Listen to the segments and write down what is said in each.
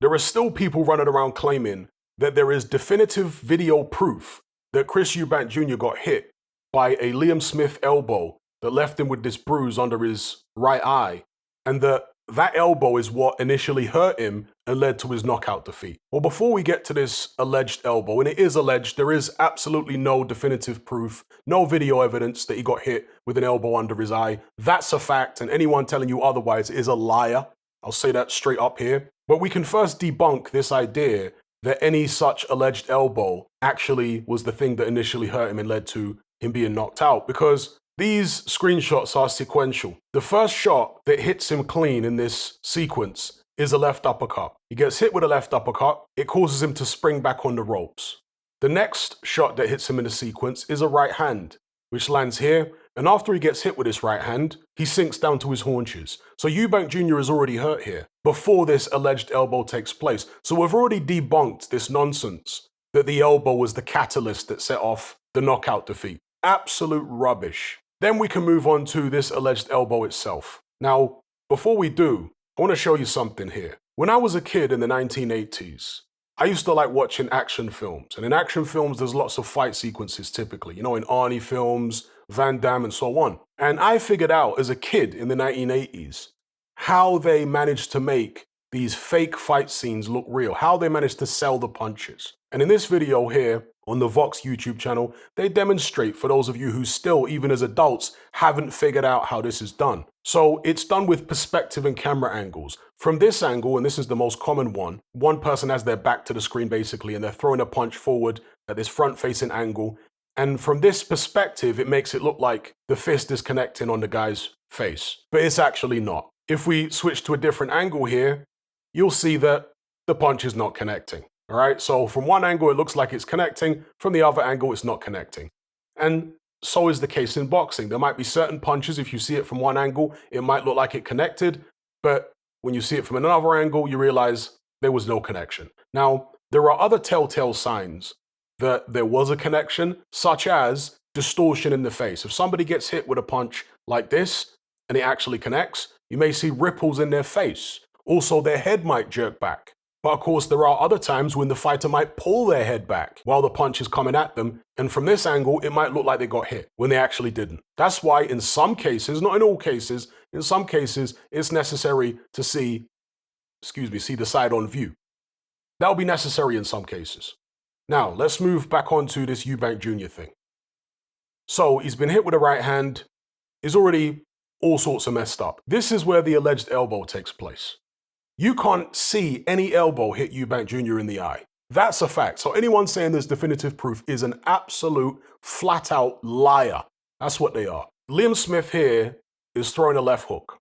there are still people running around claiming that there is definitive video proof that Chris Eubank Jr. got hit by a Liam Smith elbow that left him with this bruise under his right eye, and that elbow is what initially hurt him and led to his knockout defeat. Well, before we get to this alleged elbow, and it is alleged, there is absolutely no definitive proof, no video evidence that he got hit with an elbow under his eye. That's a fact, and anyone telling you otherwise is a liar. I'll say that straight up here. But we can first debunk this idea that any such alleged elbow actually was the thing that initially hurt him and led to him being knocked out, because these screenshots are sequential. The first shot that hits him clean in this sequence is a left uppercut. He gets hit with a left uppercut. It causes him to spring back on the ropes. The next shot that hits him in the sequence is a right hand, which lands here. And after he gets hit with his right hand, he sinks down to his haunches. So Eubank Jr. is already hurt here before this alleged elbow takes place. So we've already debunked this nonsense that the elbow was the catalyst that set off the knockout defeat. Absolute rubbish. Then we can move on to this alleged elbow itself. Now, before we do, I want to show you something here. When I was a kid in the 1980s, I used to like watching action films. And in action films, there's lots of fight sequences typically, you know, in Arnie films, Van Damme, and so on. And I figured out as a kid in the 1980s how they managed to make these fake fight scenes look real, how they managed to sell the punches. And in this video here, on the Vox YouTube channel, they demonstrate for those of you who still, even as adults, haven't figured out how this is done. So it's done with perspective and camera angles. From this angle, and this is the most common one person has their back to the screen basically, and they're throwing a punch forward at this front-facing angle. And from this perspective, it makes it look like the fist is connecting on the guy's face, but it's actually not. If we switch to a different angle here, you'll see that the punch is not connecting. All right, so from one angle, it looks like it's connecting. From the other angle, it's not connecting. And so is the case in boxing. There might be certain punches, if you see it from one angle, it might look like it connected. But when you see it from another angle, you realize there was no connection. Now, there are other telltale signs that there was a connection, such as distortion in the face. If somebody gets hit with a punch like this, and it actually connects, you may see ripples in their face. Also, their head might jerk back. But of course, there are other times when the fighter might pull their head back while the punch is coming at them. And from this angle, it might look like they got hit when they actually didn't. That's why in some cases, not in all cases, in some cases, it's necessary to see the side on view. That'll be necessary in some cases. Now, let's move back onto this Eubank Jr. thing. So he's been hit with a right hand. He's already all sorts of messed up. This is where the alleged elbow takes place. You can't see any elbow hit Eubank Jr. in the eye. That's a fact. So anyone saying there's definitive proof is an absolute flat-out liar. That's what they are. Liam Smith here is throwing a left hook.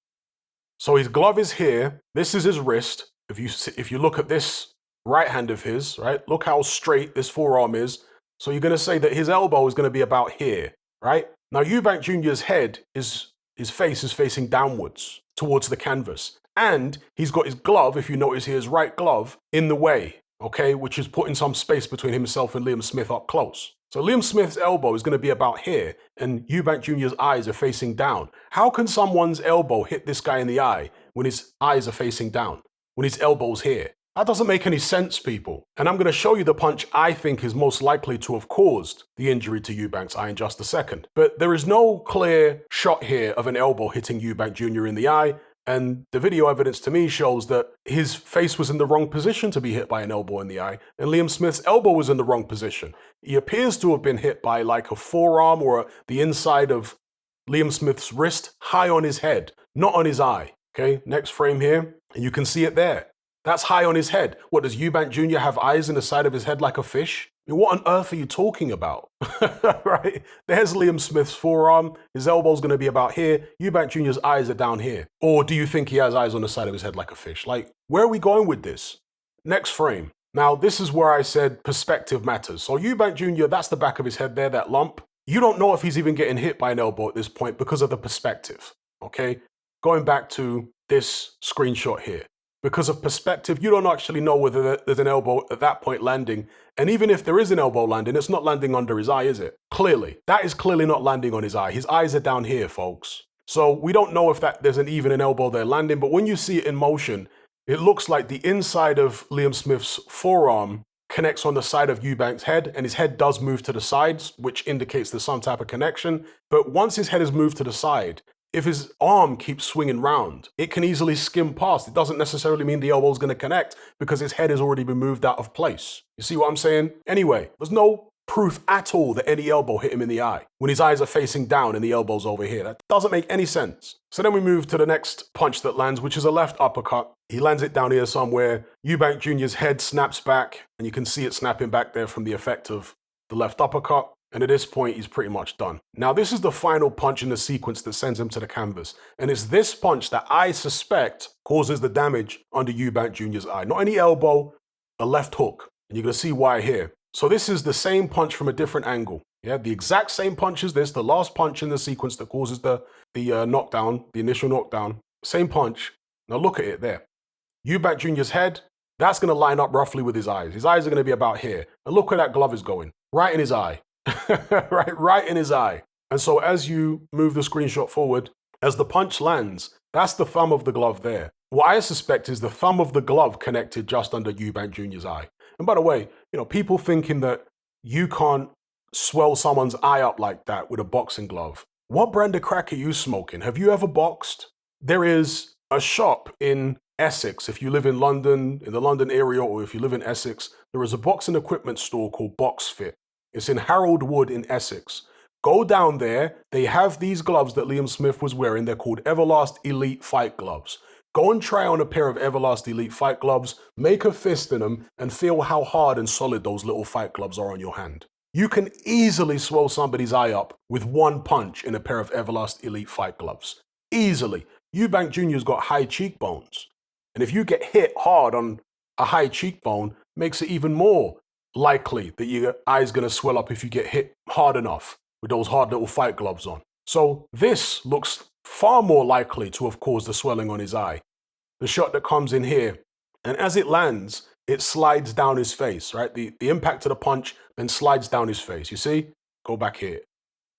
So his glove is here. This is his wrist. If you look at this right hand of his, right, look how straight this forearm is. So you're going to say that his elbow is going to be about here, right? Now Eubank Jr.'s head his face is facing downwards towards the canvas. And he's got his glove, if you notice here, his right glove, in the way, okay, which is putting some space between himself and Liam Smith up close. So Liam Smith's elbow is going to be about here, and Eubank Jr.'s eyes are facing down. How can someone's elbow hit this guy in the eye when his eyes are facing down, when his elbow's here? That doesn't make any sense, people. And I'm going to show you the punch I think is most likely to have caused the injury to Eubank's eye in just a second. But there is no clear shot here of an elbow hitting Eubank Jr. in the eye. And the video evidence to me shows that his face was in the wrong position to be hit by an elbow in the eye, and Liam Smith's elbow was in the wrong position. He appears to have been hit by like a forearm or the inside of Liam Smith's wrist, high on his head, not on his eye. Okay, next frame here, and you can see it there. That's high on his head. What, does Eubank Jr. have eyes in the side of his head like a fish? What on earth are you talking about? Right? There's Liam Smith's forearm. His elbow's going to be about here. Eubank Jr.'s eyes are down here. Or do you think he has eyes on the side of his head like a fish? Like, where are we going with this? Next frame. Now, this is where I said perspective matters. So Eubank Jr., that's the back of his head there, that lump. You don't know if he's even getting hit by an elbow at this point because of the perspective. Okay? Going back to this screenshot here. Because of perspective, you don't actually know whether there's an elbow at that point landing. And even if there is an elbow landing, it's not landing under his eye, is it? Clearly. That is clearly not landing on his eye. His eyes are down here, folks. So we don't know if there's even an elbow there landing, but when you see it in motion, it looks like the inside of Liam Smith's forearm connects on the side of Eubank's head, and his head does move to the sides, which indicates there's some type of connection. But once his head is moved to the side, if his arm keeps swinging round, it can easily skim past. It doesn't necessarily mean the elbow's going to connect because his head has already been moved out of place. You see what I'm saying? Anyway, there's no proof at all that any elbow hit him in the eye when his eyes are facing down and the elbow's over here. That doesn't make any sense. So then we move to the next punch that lands, which is a left uppercut. He lands it down here somewhere. Eubank Jr.'s head snaps back, and you can see it snapping back there from the effect of the left uppercut. And at this point, he's pretty much done. Now, this is the final punch in the sequence that sends him to the canvas. And it's this punch that I suspect causes the damage under Eubank Jr.'s eye. Not any elbow, a left hook. And you're going to see why here. So this is the same punch from a different angle. Yeah, the exact same punch as this, the last punch in the sequence that causes the knockdown, the initial knockdown. Same punch. Now look at it there. Eubank Jr.'s head, that's going to line up roughly with his eyes. His eyes are going to be about here. And look where that glove is going. Right in his eye. right in his eye. And so as you move the screenshot forward, as the punch lands, that's the thumb of the glove there. What I suspect is the thumb of the glove connected just under Eubank Jr.'s eye. And by the way, people thinking that you can't swell someone's eye up like that with a boxing glove. What brand of crack are you smoking? Have you ever boxed? There is a shop in Essex. If you live in London, in the London area, or if you live in Essex, there is a boxing equipment store called Box Fit. It's in Harold Wood in Essex. Go down there. They have these gloves that Liam Smith was wearing. They're called Everlast Elite Fight Gloves. Go and try on a pair of Everlast Elite Fight Gloves, make a fist in them, and feel how hard and solid those little fight gloves are on your hand. You can easily swell somebody's eye up with one punch in a pair of Everlast Elite Fight Gloves. Easily. Eubank Jr.'s got high cheekbones. And if you get hit hard on a high cheekbone, makes it even more likely that your eye's going to swell up if you get hit hard enough with those hard little fight gloves on. So this looks far more likely to have caused the swelling on his eye. The shot that comes in here, and as it lands, it slides down his face, right? The impact of the punch then slides down his face. You see? Go back here.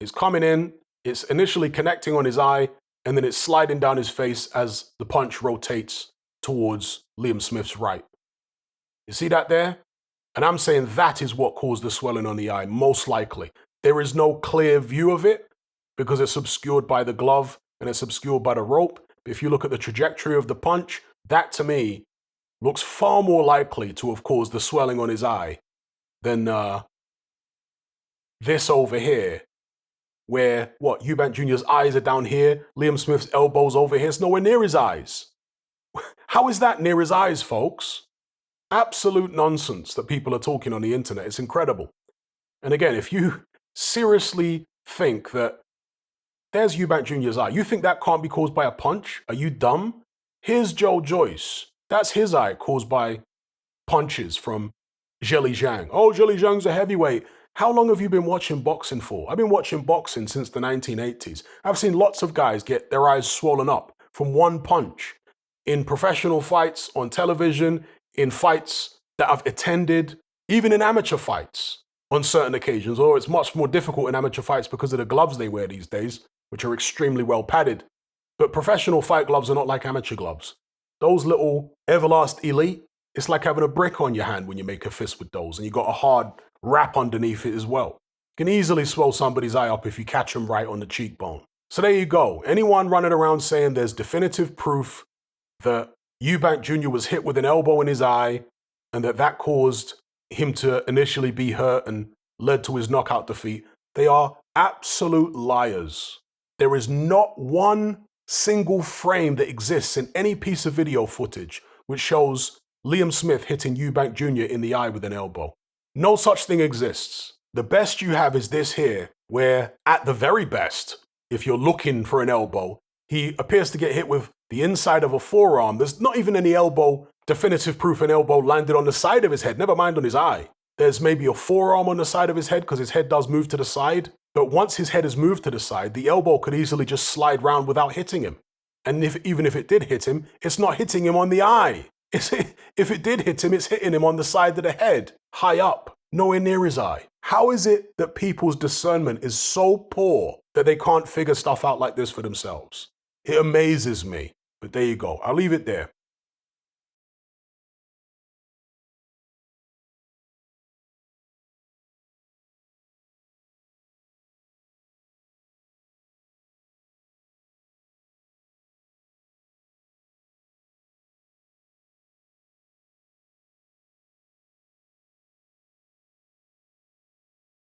It's coming in, it's initially connecting on his eye, and then it's sliding down his face as the punch rotates towards Liam Smith's right. You see that there? And I'm saying that is what caused the swelling on the eye, most likely. There is no clear view of it because it's obscured by the glove and it's obscured by the rope. But if you look at the trajectory of the punch, that to me looks far more likely to have caused the swelling on his eye than this over here, where, Eubank Jr.'s eyes are down here, Liam Smith's elbows over here, it's nowhere near his eyes. How is that near his eyes, folks? Absolute nonsense that people are talking on the internet. It's incredible. And again, if you seriously think that there's Eubank Jr.'s eye, you think that can't be caused by a punch? Are you dumb? Here's Joe Joyce. That's his eye caused by punches from Zhilei Zhang. Oh, Zhilei Zhang's a heavyweight. How long have you been watching boxing for? I've been watching boxing since the 1980s. I've seen lots of guys get their eyes swollen up from one punch in professional fights, on television, in fights that I've attended, even in amateur fights on certain occasions. Or it's much more difficult in amateur fights because of the gloves they wear these days, which are extremely well padded. But professional fight gloves are not like amateur gloves. Those little Everlast Elite, it's like having a brick on your hand when you make a fist with those, and you got a hard wrap underneath it as well. You can easily swell somebody's eye up if you catch them right on the cheekbone. So there you go. Anyone running around saying there's definitive proof that Eubank Jr. was hit with an elbow in his eye and that caused him to initially be hurt and led to his knockout defeat, they are absolute liars. There is not one single frame that exists in any piece of video footage which shows Liam Smith hitting Eubank Jr. in the eye with an elbow. No such thing exists. The best you have is this here, where at the very best, if you're looking for an elbow, he appears to get hit with the inside of a forearm. There's not even any definitive proof an elbow landed on the side of his head, never mind on his eye. There's maybe a forearm on the side of his head because his head does move to the side. But once his head is moved to the side, the elbow could easily just slide round without hitting him. And even if it did hit him, it's not hitting him on the eye. If it did hit him, it's hitting him on the side of the head, high up, nowhere near his eye. How is it that people's discernment is so poor that they can't figure stuff out like this for themselves? It amazes me. But there you go. I'll leave it there.